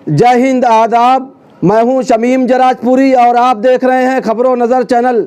जय हिंद, आदाब। मैं हूं शमीम जराजपुरी और आप देख रहे हैं खबरों नज़र चैनल।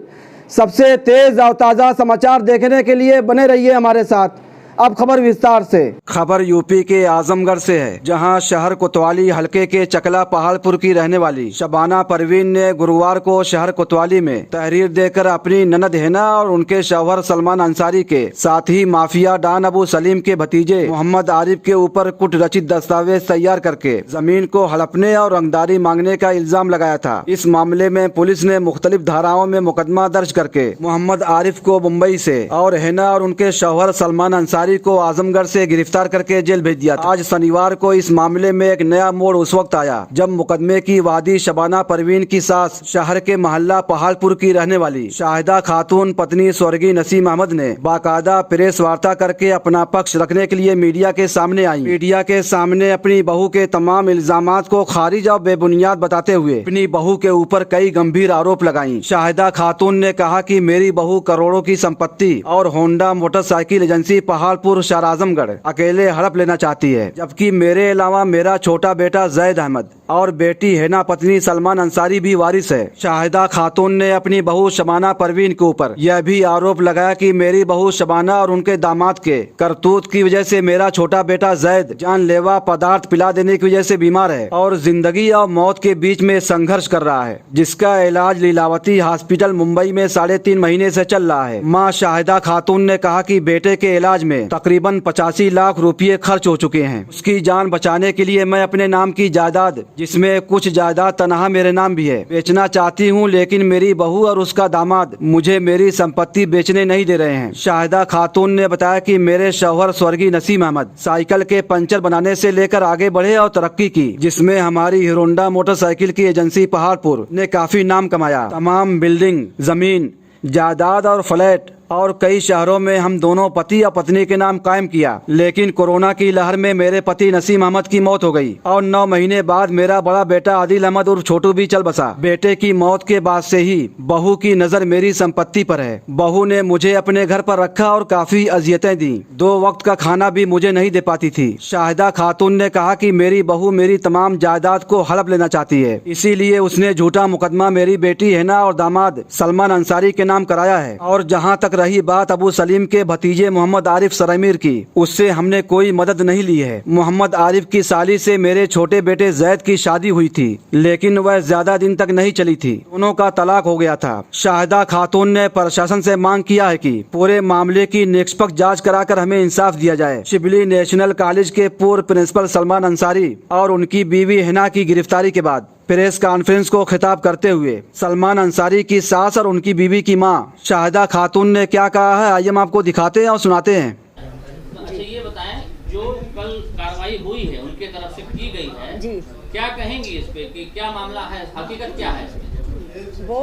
सबसे तेज़ और ताज़ा समाचार देखने के लिए बने रहिए हमारे साथ। अब खबर विस्तार से। खबर यूपी के आजमगढ़ से है, जहां शहर कोतवाली हलके के चकला पहाड़पुर की रहने वाली शबाना परवीन ने गुरुवार को शहर कोतवाली में तहरीर देकर अपनी ननद हेना और उनके शौहर सलमान अंसारी के साथ ही माफिया डॉन अबू सलीम के भतीजे मोहम्मद आरिफ के ऊपर कुछ रचित दस्तावेज तैयार करके जमीन को हड़पने और रंगदारी मांगने का इल्जाम लगाया था। इस मामले में पुलिस ने मुख्तलिफ धाराओं में मुकदमा दर्ज करके मोहम्मद आरिफ को मुंबई से और हेना और उनके शौहर सलमान अंसारी को आजमगढ़ से गिरफ्तार करके जेल भेज दिया था। आज शनिवार को इस मामले में एक नया मोड़ उस वक्त आया जब मुकदमे की वादी शबाना परवीन की सास शहर के मोहल्ला पहाड़पुर की रहने वाली शाहिदा खातून पत्नी स्वर्गीय नसीम अहमद ने बाकायदा प्रेस वार्ता करके अपना पक्ष रखने के लिए मीडिया के सामने आई। मीडिया के सामने अपनी बहू के तमाम इल्जामात को खारिज और बेबुनियाद बताते हुए अपनी बहू के ऊपर कई गंभीर आरोप लगाई। शाहिदा खातून ने कहा कि मेरी बहू करोड़ों की संपत्ति और होंडा मोटरसाइकिल एजेंसी पहाड़पुर शहर आजमगढ़ अकेले हड़प लेना चाहती है, जबकि मेरे अलावा मेरा छोटा बेटा जैद अहमद और बेटी हेना पत्नी सलमान अंसारी भी वारिस है। शाहिदा खातून ने अपनी बहू शबाना परवीन के ऊपर यह भी आरोप लगाया कि मेरी बहू शबाना और उनके दामाद के करतूत की वजह से मेरा छोटा बेटा जैद जानलेवा पदार्थ पिला देने की वजह से बीमार है और जिंदगी और मौत के बीच में संघर्ष कर रहा है, जिसका इलाज लीलावती हॉस्पिटल मुंबई में 3.5 महीने से चल रहा है। मां शाहिदा खातून ने कहा कि बेटे के इलाज में तकरीबन 85 लाख रुपए खर्च हो चुके हैं। उसकी जान बचाने के लिए मैं अपने नाम की जायदाद, जिसमें कुछ जायदाद तनहा मेरे नाम भी है, बेचना चाहती हूं, लेकिन मेरी बहू और उसका दामाद मुझे मेरी संपत्ति बेचने नहीं दे रहे हैं। शाहिदा खातून ने बताया कि मेरे शौहर स्वर्गीय नसीम अहमद साइकिल के पंचर बनाने से लेकर आगे बढ़े और तरक्की की, जिसमें हमारी हीरोंडा मोटरसाइकिल की एजेंसी पहाड़पुर ने काफी नाम कमाया। तमाम बिल्डिंग, जमीन, जायदाद और फ्लैट और कई शहरों में हम दोनों पति और पत्नी के नाम कायम किया, लेकिन कोरोना की लहर में मेरे पति नसीम अहमद की मौत हो गई और 9 महीने बाद मेरा बड़ा बेटा आदिल अहमद और छोटू भी चल बसा। बेटे की मौत के बाद से ही बहू की नजर मेरी संपत्ति पर है। बहू ने मुझे अपने घर पर रखा और काफी अजियतें दी। 2 वक्त का खाना भी मुझे नहीं दे पाती थी। शाहिदा खातून ने कहा कि मेरी बहू मेरी तमाम जायदाद को हड़प लेना चाहती है, इसीलिए उसने झूठा मुकदमा मेरी बेटी हेना और दामाद सलमान अंसारी के नाम कराया है। और जहाँ तक रही बात अबू सलीम के भतीजे मोहम्मद आरिफ सरमीर की, उससे हमने कोई मदद नहीं ली है। मोहम्मद आरिफ की साली से मेरे छोटे बेटे जैद की शादी हुई थी, लेकिन वह ज्यादा दिन तक नहीं चली थी, दोनों का तलाक हो गया था। शाहिदा खातून ने प्रशासन से मांग किया है कि पूरे मामले की निष्पक्ष जाँच कराकर हमें इंसाफ दिया जाए। शिबली नेशनल कॉलेज के पूर्व प्रिंसिपल सलमान अंसारी और उनकी बीवी हेना की गिरफ्तारी के बाद प्रेस कॉन्फ्रेंस को खिताब करते हुए सलमान अंसारी की सास और उनकी बीवी की मां शाहिदा खातून ने क्या कहा है, आइए हम आपको दिखाते हैं और सुनाते हैं। अच्छा, ये बताएं, जो कल कार्रवाई हुई है उनके तरफ से की गई है जी, क्या कहेंगी इस पे कि क्या मामला है, हकीकत क्या है इसमें? वो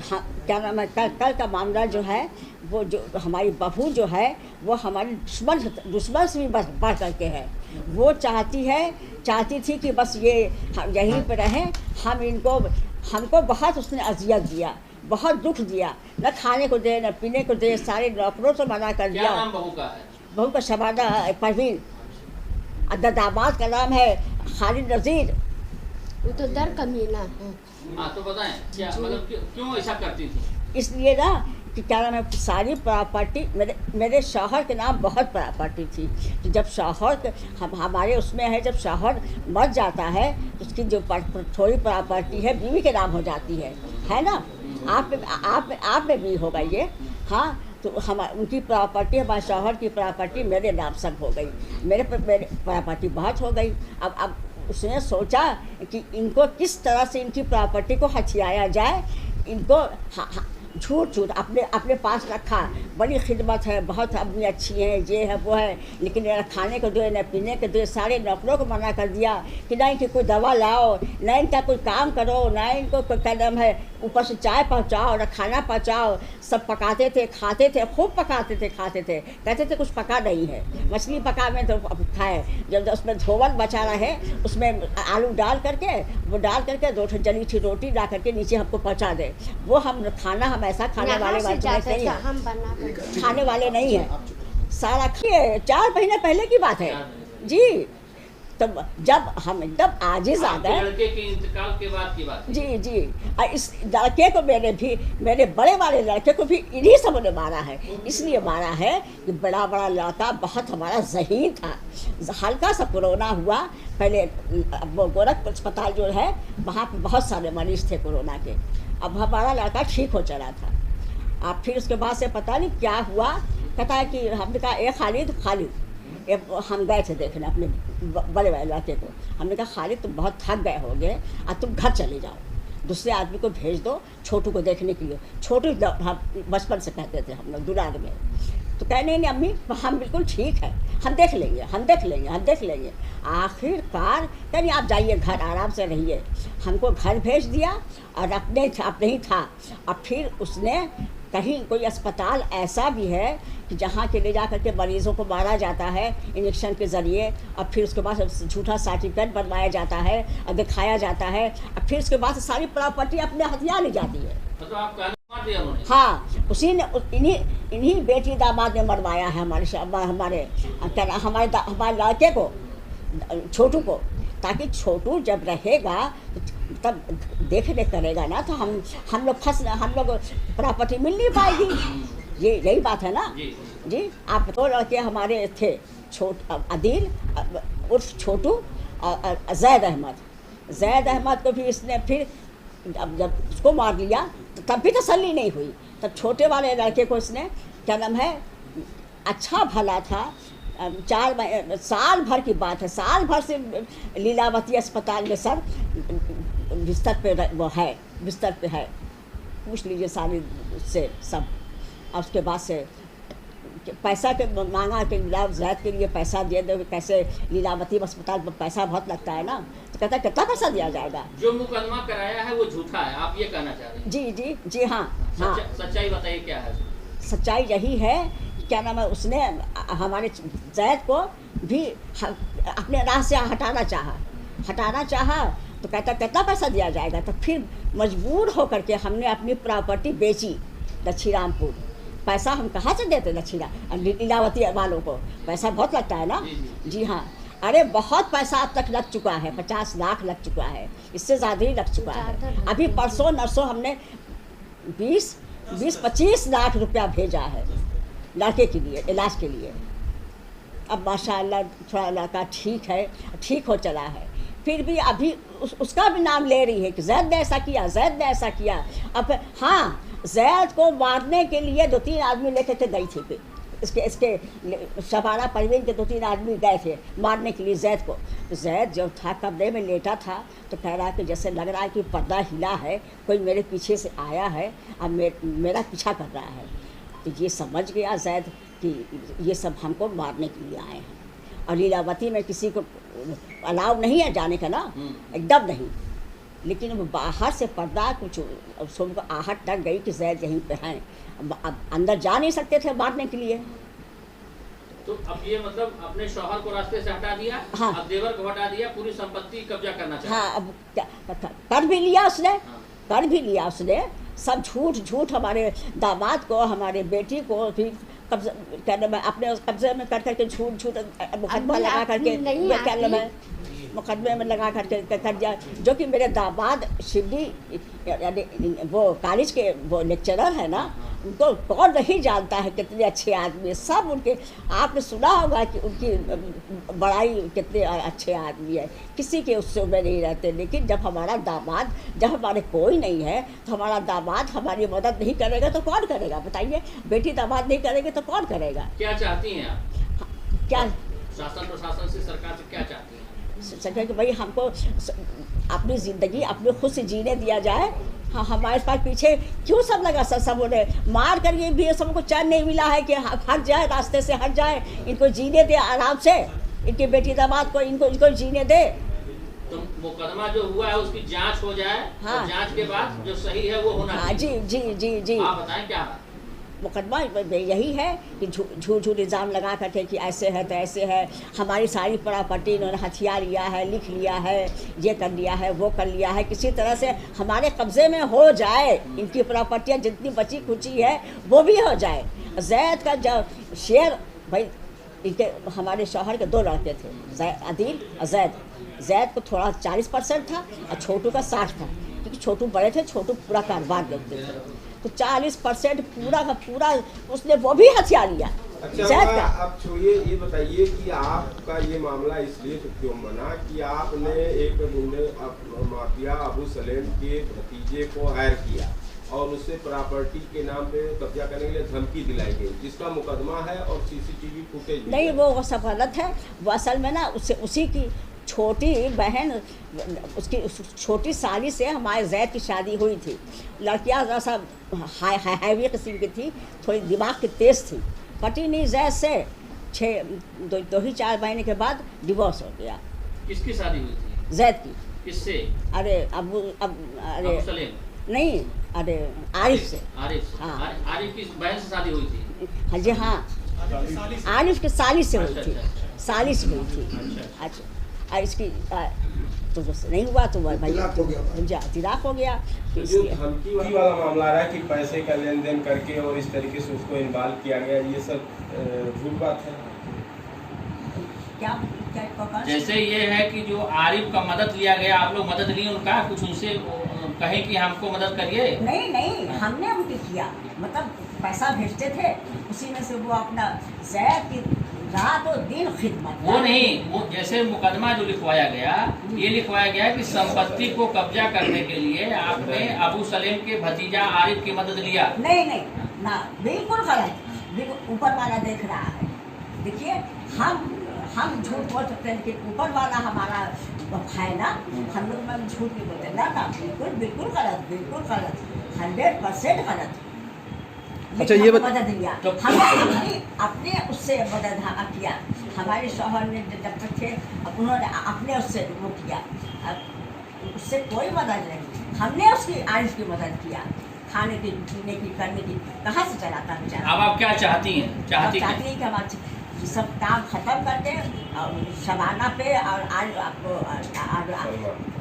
हाँ, क्या नाम है, कल का मामला जो है, वो जो हमारी बहू जो है वो हमारी दुश्मन से भी बढ़ करके है। वो चाहती थी कि बस ये यहीं पर रहें। हमको बहुत उसने अजियत दिया, बहुत दुख दिया, न खाने को दे, न पीने को दे, सारे नौकरों से मना कर दिया। क्या नाम बहू का है? बहू का शबाना परवीन, दामाद का नाम है खालिद नजीर। वो तो दर कमीना है। हाँ, तो बताएं क्या मतलब क्यों ऐसा करती थी? इसलिए ना कि क्या नाम है, सारी प्रॉपर्टी मेरे शौहर के नाम बहुत प्रॉपर्टी थी। तो जब शौहर हमारे उसमें है, जब शौहर मर जाता है तो उसकी जो थोड़ी प्रॉपर्टी है बीवी के नाम हो जाती है ना। आप में भी होगा ये। हाँ, तो उनकी प्रॉपर्टी, हमारे शौहर की प्रॉपर्टी मेरे नाम सब हो गई। मेरे प्रॉपर्टी बहुत हो गई। अब उसने सोचा कि इनको किस तरह से इनकी प्रॉपर्टी को हथियाया जाए। इनको झूठ अपने पास रखा। बड़ी खिदमत है, बहुत आदमी अच्छी हैं, ये है वो है, लेकिन न खाने को दे, न पीने को दे, सारे नौकरों को मना कर दिया कि ना इनकी कोई दवा लाओ, ना इनका कोई काम करो, ना इनको कोई कदम है ऊपर से चाय पहुँचाओ, न खाना पहुँचाओ। सब पकाते थे, खाते थे, खूब पकाते थे, खाते थे। कहते थे कुछ पका नहीं है, मछली पका में तो खाए। जब उसमें धोवन बचा रहा है, उसमें आलू डाल करके 2 जली थी रोटी ला करके नीचे हमको पहुँचा दे। वो हम खाना, हम ऐसा खाने वाले नहीं है। सारा 4 महीने पहले की बात है जी। तब जब हम एकदम आजिज आ आपके गए। लड़के के इंतकाल के बाद की बात है। जी जी, और इस लड़के को मेरे बड़े वाले लड़के को भी इन्हीं सब ने मारा है। इसलिए मारा है कि बड़ा बड़ा लड़का बहुत हमारा ज़हीन था। हल्का सा कोरोना हुआ, पहले वो गोरखपुर अस्पताल जो है वहाँ पे बहुत सारे मरीज थे कोरोना के। अब हमारा लड़का ठीक हो चला था। अब फिर उसके बाद से पता नहीं क्या हुआ, कहता है कि हमने कहा ए खालिद हम गए थे देखने अपने बड़े बड़े लड़के को। हमने कहा खालिद तुम बहुत थक गए होगे, अब तुम घर चले जाओ, दूसरे आदमी को भेज दो छोटू को देखने के लिए। छोटू हम बचपन से कहते थे हम लोग दुराग में। तो कह नहीं अम्मी हम बिल्कुल ठीक है, हम देख लेंगे। आखिरकार कहीं आप जाइए घर, आराम से रहिए। हमको घर भेज दिया और अपने ही था। अब फिर उसने कहीं कोई अस्पताल ऐसा भी है कि जहाँ के ले जा करके मरीज़ों को मारा जाता है इंजेक्शन के ज़रिए, और फिर उसके बाद झूठा सर्टिफिकेट बनवाया जाता है और दिखाया जाता है, और फिर उसके बाद सारी प्रॉपर्टी अपने हथियार ली जाती है। मतलब आपका मार दिया उन्होंने? हाँ, उसी ने इन्हीं बेटी दामाद ने मरवाया है हमारे लड़के को, छोटू को, ताकि छोटू जब रहेगा तब देख करेगा ना, तो हम लोग प्रॉपर्टी मिल नहीं पाएगी। यही बात है ना जी। आप तो लड़के हमारे थे, अदील उर्फ छोटू और जैद अहमद को भी इसने फिर जब उसको मार लिया तो तब भी तसल्ली नहीं हुई। तब छोटे वाले लड़के को इसने क्या नाम है, अच्छा भला था, 4 साल भर की बात है, साल भर से लीलावती अस्पताल में सर बिस्तर पे है, पूछ लीजिए सारी से सब। और उसके बाद से पैसा के मांगा कि जैद के लिए पैसा दे दो, कैसे लीलावती अस्पताल पर पैसा बहुत लगता है ना, तो कहता है कितना पैसा दिया जाएगा। जो मुकदमा कराया है वो झूठा है, आप ये कहना चाह रहे हैं? जी हाँ। सच्चाई बताइए क्या है? सच्चाई यही है, क्या नाम है, उसने हमारे जैद को भी अपने राह से हटाना चाहा तो कहता कितना पैसा दिया जाएगा। तो फिर मजबूर होकर के हमने अपनी प्रॉपर्टी बेची दक्षिणामपुर। पैसा हम कहाँ से देते लीलावती वालों को, पैसा बहुत लगता है ना। जी हाँ, अरे बहुत पैसा अब तक लग चुका है, 50 लाख लग चुका है, इससे ज़्यादा ही लग चुका है। अभी परसों नरसों हमने 20-25 लाख रुपया भेजा है लड़के के लिए, इलाज के लिए। अब माशाअल्लाह थोड़ा लड़का ठीक हो चला है। फिर भी अभी उसका भी नाम ले रही है कि जैद ने ऐसा किया। अब हाँ, जैद को मारने के लिए 2-3 आदमी लेके के गई थी, इसके शबाना परवीन के 2-3 आदमी गए थे मारने के लिए जैद को। तो जैद जब था कमरे में लेटा था तो कह रहा है कि जैसे लग रहा है कि पर्दा हिला है, कोई मेरे पीछे से आया है, अब मेरा पीछा कर रहा है। तो ये समझ गया जैद कि ये सब हमको मारने के लिए आए हैं। और लीलावती में किसी को अलाउ नहीं है जाने का ना, एकदम नहीं। लेकिन वो बाहर से पर्दा कुछ सबको आहट लग गई कि जैद यहीं पे हैं, अब अंदर जा नहीं सकते थे मारने के लिए। तो अब ये मतलब अपने शौहर को रास्ते से हटा दिया, हाँ। अब देवर को हटा दिया, पूरी संपत्ति कब्जा करना चाहता है। हाँ, अब कर भी लिया उसने, सब झूठ हमारे दामाद को, हमारे बेटी को भी अपने कब्जे में कर करके झूठ मुकदमा लगा करके मुकदमे में लगा करके कर दिया। जो कि मेरे दामाद शिवली यानी वो कॉलेज के वो लेक्चरर है ना, उनको कौन नहीं जानता है कितने अच्छे आदमी, सब उनके आपने सुना होगा कि उनकी बड़ाई कितने अच्छे आदमी है, किसी के उससे में नहीं रहते। लेकिन जब हमारे कोई नहीं है तो हमारा दामाद हमारी मदद नहीं करेगा तो कौन करेगा बताइए? बेटी दामाद नहीं करेंगे तो कौन करेगा? क्या चाहती हैं आप? क्या शासन प्रशासन से, सरकार से क्या चाहती हैं? सरकार कि भाई हमको अपनी ज़िंदगी अपने खुद से जीने दिया जाए। हाँ, हमारे पास पीछे क्यों सब लगा, सब उन्हें मार कर ये भी सबको चैन नहीं मिला है कि हट जाए, रास्ते से हट जाए, इनको जीने दे आराम से, इनके बेटी दामाद को इनको जीने दे। तो मुकदमा जो हुआ है उसकी जांच हो जाए। हाँ। और जांच के बाद जो सही है वो होना हाँ चाहिए। जी। आप बताएं क्या मुकदमा यही है कि झूठ इल्ज़ाम लगा करके कि ऐसे है तो ऐसे है, हमारी सारी प्रॉपर्टी इन्होंने हथियार लिया है, लिख लिया है, ये कर लिया है, वो कर लिया है, किसी तरह से हमारे कब्ज़े में हो जाए, इनकी प्रॉपर्टियाँ जितनी बची खुची है वो भी हो जाए। जैद का जो शेयर भाई इनके हमारे शौहर के 2 लड़के थे, अदील और जैद। जैद को थोड़ा 40% था और छोटू का 60 था, क्योंकि छोटू बड़े थे, छोटू पूरा कारोबार देखते थे। तो 40% पूरा का पूरा उसने वो भी हथिया लिया। अच्छा, अब छोड़िए, ये बताइए कि आपका ये मामला इसलिए क्यों बना कि आपने एक गुंडे माफिया अबू सलेम के भतीजे को हायर किया और उससे प्रॉपर्टी के नाम पे कब्जा करने के लिए धमकी दिलाई गई, जिसका मुकदमा है और सीसीटीवी फुटेज नहीं, वो सब गलत है। वो असल में ना उसी की छोटी बहन, उसकी छोटी साली से हमारे जैद की शादी हुई थी। लड़कियाँ जरा सा हाईवे किस्म की थी, थोड़ी दिमाग की तेज़ थी, पति नहीं जैद से 2 ही 4 महीने के बाद डिवोर्स हो गया। किसकी शादी हुई थी? जैद की। किससे? अरे अबू सलेम नहीं, अरे आरिफ से। आरिफ। हाँ। आरिफ की बहन से शादी हुई थी? हाँ जी, हाँ, आरिफ की साली से हुई थी, साली से हुई थी। अच्छा, और इसकी तो नहीं हुआ तो भाई तिराक हो गया। तो जो धमकी वाला मामला रहा कि पैसे का लेन देन करके और इस तरीके से उसको इन्वॉल्व किया गया, ये सब झूठ बात है। क्या जैसे ये है कि जो आरिफ का मदद लिया गया, आप लोग मदद लिए, उनका कुछ उनसे कहें कि हमको मदद करिए? नहीं, हमने उनकी किया, मतलब पैसा भेजते थे, उसी में से वो अपना जैद की रात और दिन खिदमत। वो नहीं, वो जैसे मुकदमा जो लिखवाया गया, ये लिखवाया गया कि संपत्ति को कब्जा करने के लिए आपने अबू सलेम के भतीजा आरिफ की मदद लिया। नहीं ना, बिल्कुल गलत, बिल्कुल ऊपर वाला देख रहा है। देखिए, हम झूठ बोल सकते हैं, लेकिन ऊपर वाला हमारा है ना, हम लोग में झूठ नहीं बोलते ना, बिल्कुल गलत, 100% गलत। अच्छा, ये मदद लिया तो हमने अपने उससे मदद किया। हमारे शौहर ने जब तक थे उन्होंने अपने उससे वो किया, उससे कोई मदद नहीं, हमने उसकी आरिफ की मदद किया, खाने की, पीने की, करने की, कहाँ से चलाता बेचारा। अब आप क्या चाहती हैं? चाहती हैं कि हमारे सब काम खत्म करते और शबाना पे और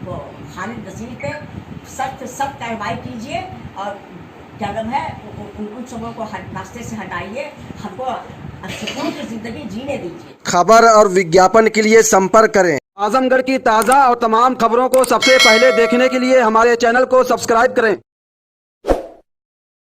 वो खालिद नसीर पे सख्त कार्रवाई कीजिए और क्या नाम है उन सबों को रास्ते से हटाइए, हमको सुकून की जिंदगी जीने दीजिए। खबर और विज्ञापन के लिए संपर्क करें। आजमगढ़ की ताज़ा और तमाम खबरों को सबसे पहले देखने के लिए हमारे चैनल को सब्सक्राइब करें।